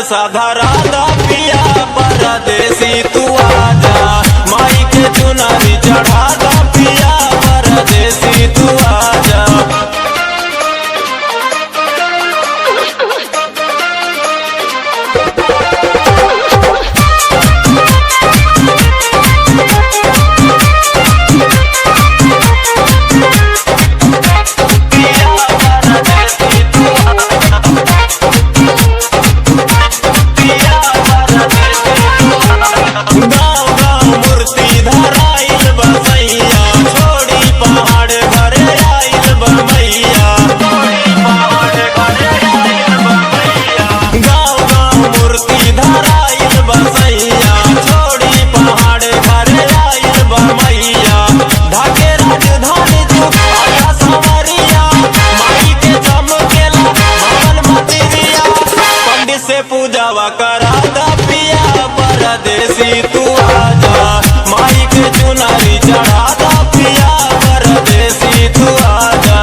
साधा राधा पिया परदेसी तू आजा, माई के चुनरी चढ़ा दा पिया परदेसी तू आजा। पूजावा करा दा पिया परदेसी तू आजा, माई के चुनरी चढ़ा दा पिया परदेसी तू आजा।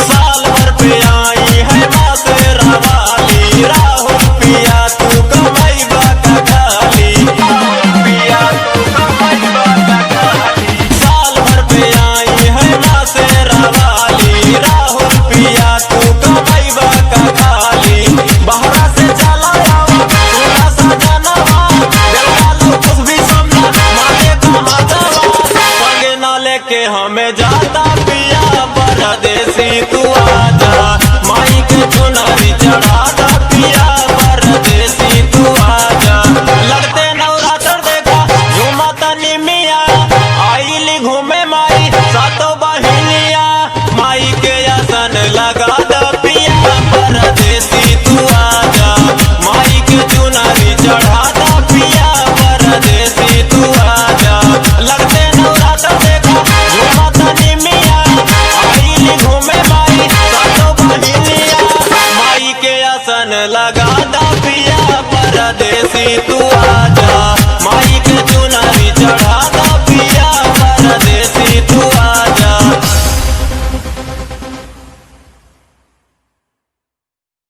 साल भर पे आई है माँ तेरा वाली, राहुल पिया तू कमाई बाका खाली, पिया तू कमाई बाका खाली। साल भर पे आई है माँ तेरा वाली, राहुल पिया तू कमाई बाका खाली। बहरा से चला आवा थोड़ा सा जानवा, दिलवा लो कुछ भी समझा माने का माधवा, संगे ना लेके हमें जाता पिया परदेसी तू आजा, माई के चुनरी चढ़ा दा पिया परदेसी तू आजा। लगते नवरात्र देखा झूमा तनी मिया, आईली घूमे माई सातों बहिनिया, माई के आसन लगा दा पिया परदेसी तू आजा, माई के चुनरी चढ़ा दा पिया परदेसी तू आजा। लगते नवरात्र देखा झूमा तनी मिया, घूमे माई सातों बहिनिया, माई के आसन लगा दा पिया परदेसी तू आजा, माई